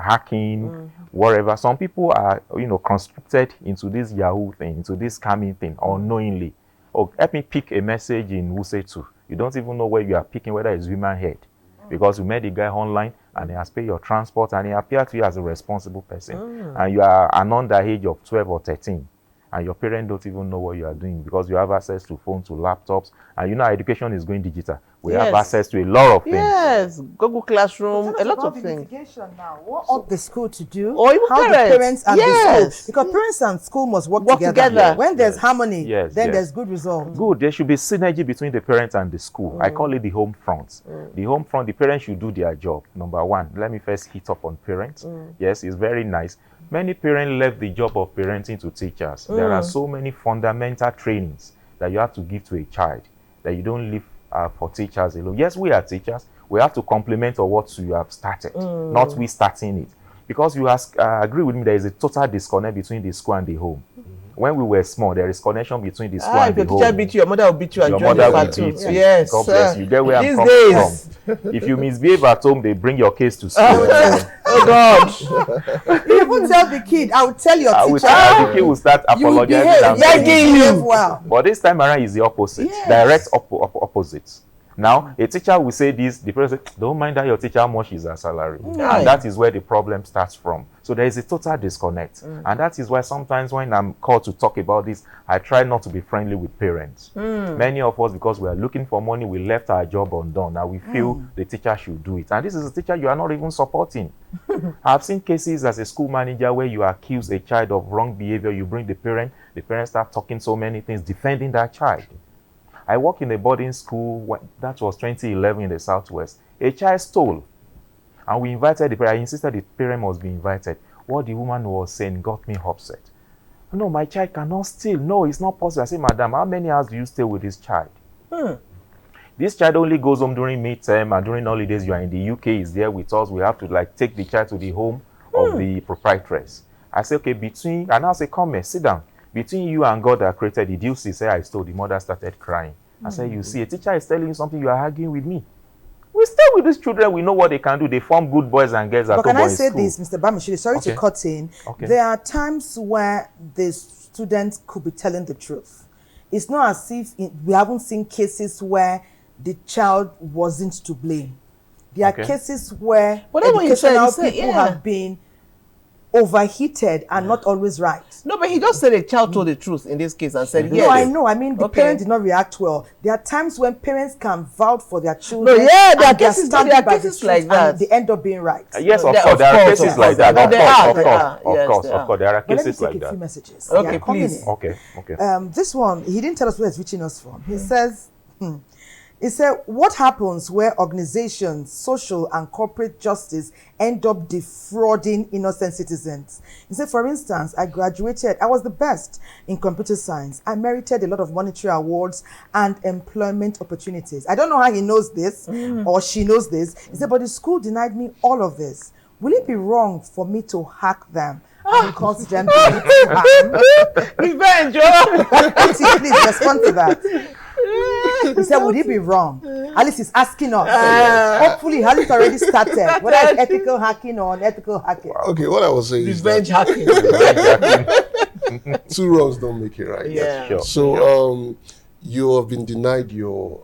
hacking, whatever. Some people are, conscripted into this Yahoo thing, into this scamming thing, unknowingly. Oh, help me pick a message in Wuse2. You don't even know where you are picking, whether it's human head. Because you met the guy online and he has paid your transport and he appeared to you as a responsible person. And you are an underage of 12 or 13. And your parents don't even know what you are doing because you have access to phones, to laptops. And education is going digital. We have access to a lot of things. Yes, Google Classroom, a lot of things. Mitigation now. What ought the school to do? Or even how parents. the parents and the school. Because parents and school must work together. Yes, when there's harmony, yes, then yes. there's good results. Good. There should be synergy between the parents and the school. I call it the home front. The home front, the parents should do their job. Number one, let me first hit up on parents. Yes, it's very nice. Many parents left the job of parenting to teachers. There are so many fundamental trainings that you have to give to a child that you don't leave for teachers alone. Yes, we are teachers. We have to complement on what you have started, not we starting it. Because you agree with me, there is a total disconnect between the school and the home. When we were small, there is connection between the school and the home. If your teacher beat you, your mother will beat you. Your mother will beat you. Yes, God bless you. Get where I'm These coming days. from. If you misbehave at home, they bring your case to school. Oh God! You won't tell the kid. I will tell your teacher. The kid will start apologizing and begging you. Well. But this time around is the opposite. Direct opposite. Now, a teacher will say this, the parent says, don't mind that your teacher much is her salary. And that is where the problem starts from. So there is a total disconnect. And that is why sometimes when I'm called to talk about this, I try not to be friendly with parents. Many of us, because we are looking for money, we left our job undone. Now we feel the teacher should do it. And this is a teacher you are not even supporting. I've seen cases as a school manager where you accuse a child of wrong behavior, you bring the parent start talking so many things, defending that child. I work in a boarding school, that was 2011 in the Southwest. A child stole, and we invited the parent. I insisted the parent must be invited. What the woman was saying got me upset. No, my child cannot steal. No, it's not possible. I said, madam, how many hours do you stay with this child? This child only goes home during midterm and during holidays. You are in the UK, is there with us. We have to take the child to the home of the proprietress. I said, okay, and I'll say, come here, sit down. Between you and God that created, did you see? Say, I stole. The mother started crying. I said, you see, a teacher is telling you something, you are arguing with me. We stay with these children, we know what they can do. They form good boys and girls at home. But can I say this, Mr. Bamishiri? Sorry to cut in. There are times where the students could be telling the truth. It's not as if we haven't seen cases where the child wasn't to blame. There are cases where educational people have been overheated and not always right. No, but he just said a child told the truth in this case and said yes. No, I know. I mean, the parent did not react well. There are times when parents can vouch for their children. No, there are cases like that. And they end up being right. Yes, of course, there are cases like that. Of course, there are cases like that. Let me take a few messages. Okay, please. Okay. This one, he didn't tell us where it's reaching us from. He says, he said, what happens where organizations, social and corporate justice end up defrauding innocent citizens? He said, for instance, I graduated, I was the best in computer science. I merited a lot of monetary awards and employment opportunities. I don't know how he knows this or she knows this. He said, but the school denied me all of this. Will it be wrong for me to hack them and cause them harm? Revenge, please respond to that. He said, would it be wrong? Alice is asking us. Hopefully, Alice already started. Whether it's ethical hacking or unethical hacking. Okay, what I was saying is revenge hacking. Two wrongs don't make it right. Yeah. Sure. So you have been denied your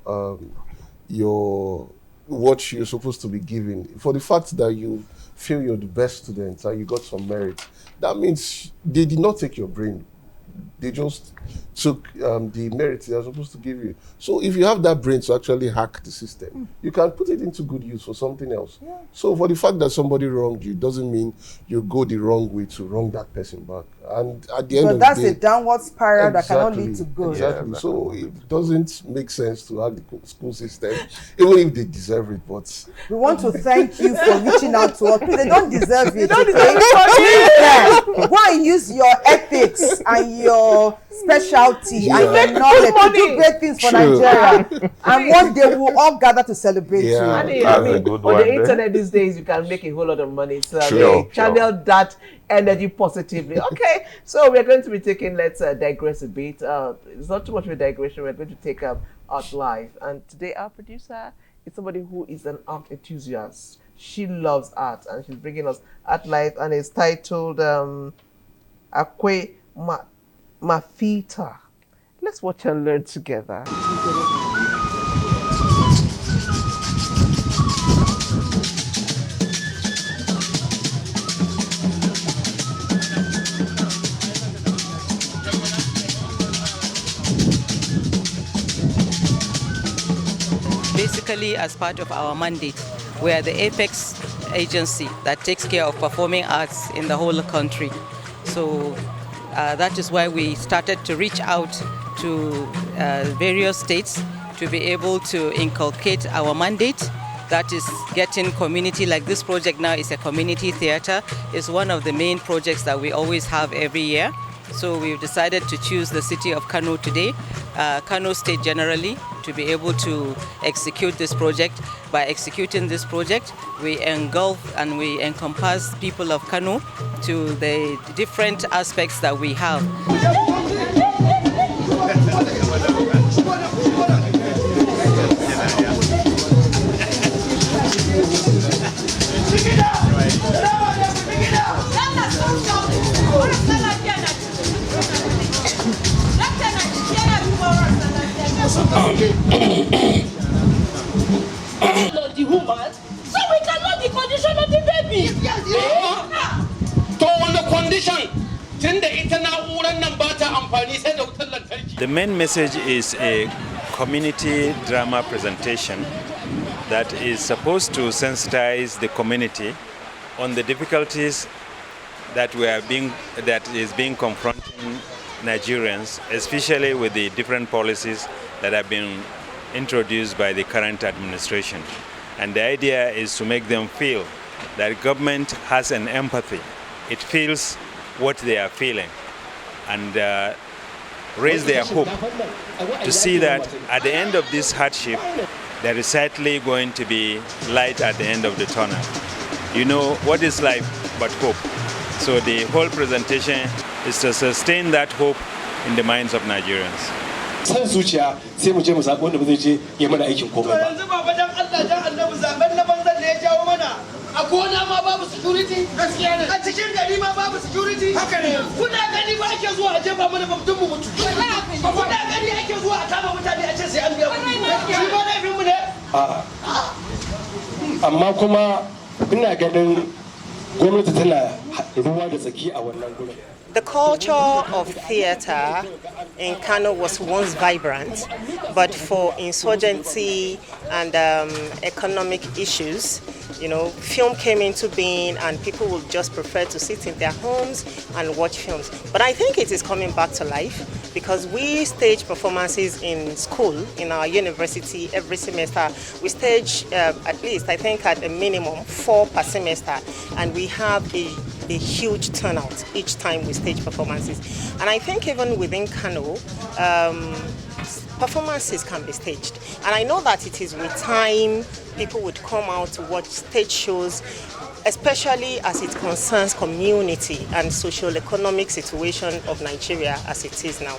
what you're supposed to be given for the fact that you feel you're the best student and you got some merit. That means they did not take your brain. they just took the merit they're supposed to give you. So if you have that brain to actually hack the system, you can put it into good use for something else. Yeah. So for the fact that somebody wronged you doesn't mean you go the wrong way to wrong that person back. And at the end of the day, that's a downward spiral that cannot lead to good. Exactly. Yeah, so it doesn't make sense to have the school system, even if they deserve it. But we want to thank you for reaching out to us. They don't deserve it. They don't deserve it. Go and use your ethics and your specialty and your knowledge to do great things for Nigeria. And one day we'll all gather to celebrate you. I mean, on the internet these days, you can make a whole lot of money. So channel that energy positively. Okay, so we're going to be taking, let's digress a bit. It's not too much of a digression. We're going to take art live. And today our producer is somebody who is an art enthusiast. She loves art and she's bringing us art live, and it's titled Akwe Mafita. Let's watch and learn together. Basically, as part of our mandate, we are the apex agency that takes care of performing arts in the whole country. So that is why we started to reach out to various states to be able to inculcate our mandate. That is getting community, like this project now is a community theater. It's one of the main projects that we always have every year. So we've decided to choose the city of Kano today, Kano State generally, to be able to execute this project. By executing this project, we engulf and we encompass people of Kano to the different aspects that we have. The woman, so we can know the condition of the baby. The main message is a community drama presentation that is supposed to sensitize the community on the difficulties that is being confronting Nigerians, especially with the different policies that have been introduced by the current administration. And the idea is to make them feel that government has an empathy. It feels what they are feeling, and raise their hope to see that at the end of this hardship, there is certainly going to be light at the end of the tunnel. You know, what is life but hope? So the whole presentation is to sustain that hope in the minds of Nigerians. A gona ma babu security, a cikin gari ma babu security. Haka ne. Kuna gani ba ake zuwa a jefa mana babtun mu mutu. Kuna gani ake zuwa a kama mutane a ce sai an biya kuɗi. Shi ba laifin mu ne? A'a. Amma kuma ina ganin gwamnati tana ruwa da tsaki a wannan gurin. The culture of theatre in Kano was once vibrant, but for insurgency and economic issues, you know, film came into being and people would just prefer to sit in their homes and watch films. But I think it is coming back to life because we stage performances in school, in our university, every semester. We stage at least, I think at a minimum, 4 per semester, and we have a huge turnout each time we stage performances. And I think even within Kano, performances can be staged. And I know that it is with time, people would come out to watch stage shows, especially as it concerns community and socio-economic situation of Nigeria as it is now.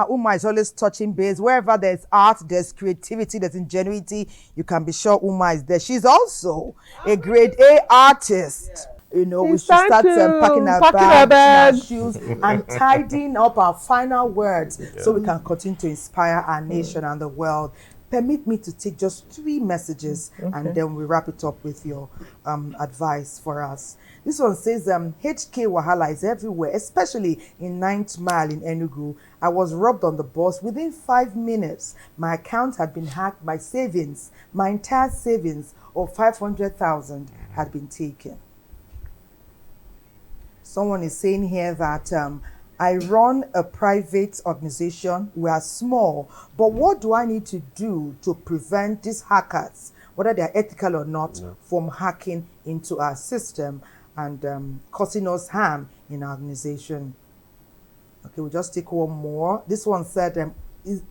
Uma is always touching base. Wherever there's art, there's creativity, there's ingenuity, you can be sure Uma is there. She's also a grade A artist. You know, we should start packing our bags, our shoes, and tidying up our final words so we can continue to inspire our nation and the world. Permit me to take just 3 messages and then we wrap it up with your advice for us. This one says, HK Wahala is everywhere, especially in 9th Mile in Enugu. I was robbed on the bus within 5 minutes. My account had been hacked, my savings, my entire savings of 500,000 had been taken. Someone is saying here that I run a private organization. We are small, but what do I need to do to prevent these hackers, whether they are ethical or not, from hacking into our system and causing us harm in our organization? Okay, we'll just take one more. This one said,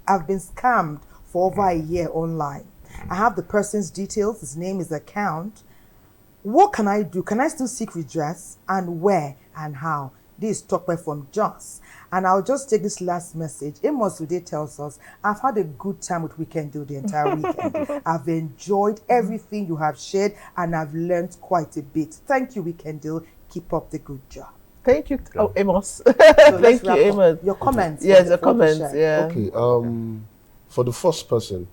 I've been scammed for over a year online. I have the person's details, his name, his account. What can I do? Can I still seek redress? And where and how? This is Tokwe from Joss. And I'll just take this last message. Amos today tells us, I've had a good time with Weekend Deal the entire weekend. I've enjoyed everything you have shared and I've learned quite a bit. Thank you, Weekend Deal. Keep up the good job. Thank you. Oh, Amos. So Thank you, Amos. Your comments. Yes, your comments. Yeah. Okay. For the first person,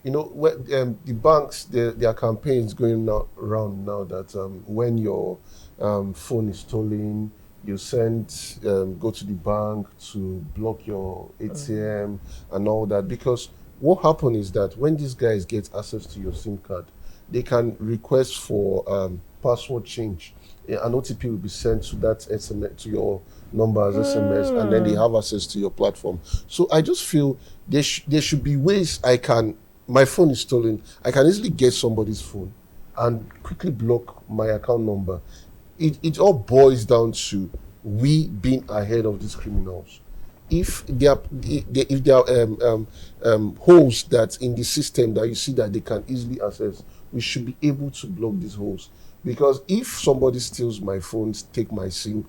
you know, when, the banks, their campaigns going around now that when your phone is stolen, you go to the bank to block your ATM and all that. Because what happens is that when these guys get access to your SIM card, they can request for password change. An OTP will be sent to that SMS, to your number as SMS, and then they have access to your platform. So I just feel there should be ways my phone is stolen, I can easily get somebody's phone and quickly block my account number. It all boils down to we being ahead of these criminals. If there are holes that in the system that you see that they can easily access, we should be able to block these holes. Because if somebody steals my phone, take my SIM,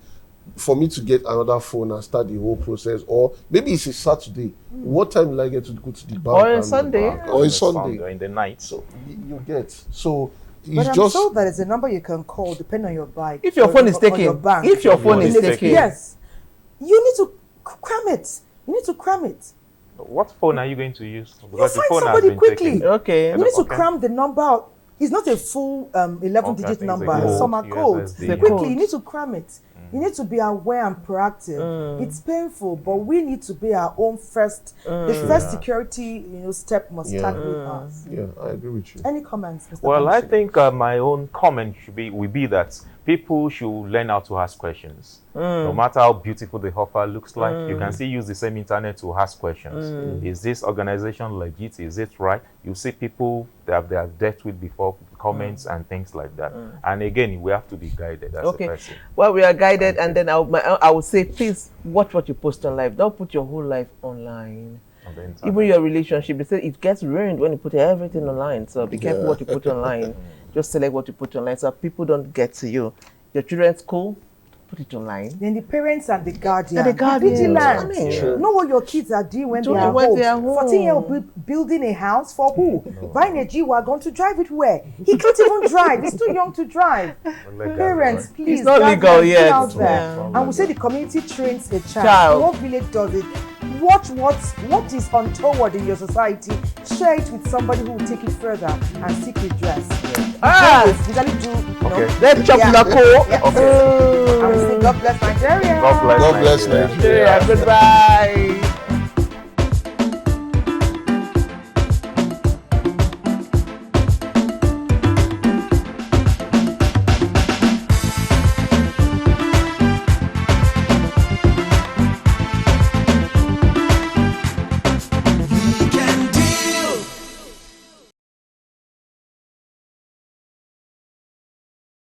for me to get another phone and start the whole process, or maybe it's a Saturday, what time will I get to go to the bank? Or a Sunday. Or a Sunday. Or in the night. So you get. So but I'm told that it's a number you can call depending on your bike. If your phone is taken. If your phone is taken. Yes. You need to cram it. You need to cram it. What phone are you going to use? Because you find somebody quickly. Taken. Okay. You need to cram the number. It's not a full 11-digit number. Some are codes. Quickly, you need to cram it. You need to be aware and proactive. It's painful, but we need to be our own first. The first security, step must start with us. Yeah, I agree with you. Any comments, Mr. Well, Bamshi? I think my own comment will be that people should learn how to ask questions. No matter how beautiful the offer looks like, you can still use the same internet to ask questions. Is this organization legit? Is it right? You see people that they have dealt with before, comments and things like that. And again, we have to be guided as a person. Well, we are guided, and then I would say, please watch what you post on live. Don't put your whole life online. Even your relationship, they say it gets ruined when you put everything online. So be careful what you put online. Just select what you put online so people don't get to you. Your children's school, put it online. Then the parents and the guardian. And the guardians. Vigilant. Know what your kids are doing when they are home. 14-year-old building a house for who? Buying a G-Wagon to drive it where? He can't even drive. He's too young to drive. Parents, please. It's not legal yet. Out there. And we say the community trains a child. What village does it? Watch what is untoward in your society. Share it with somebody who will take it further and seek redress. Usually do. Let's chop knuckle. And we say God bless Nigeria. God bless Nigeria. Goodbye.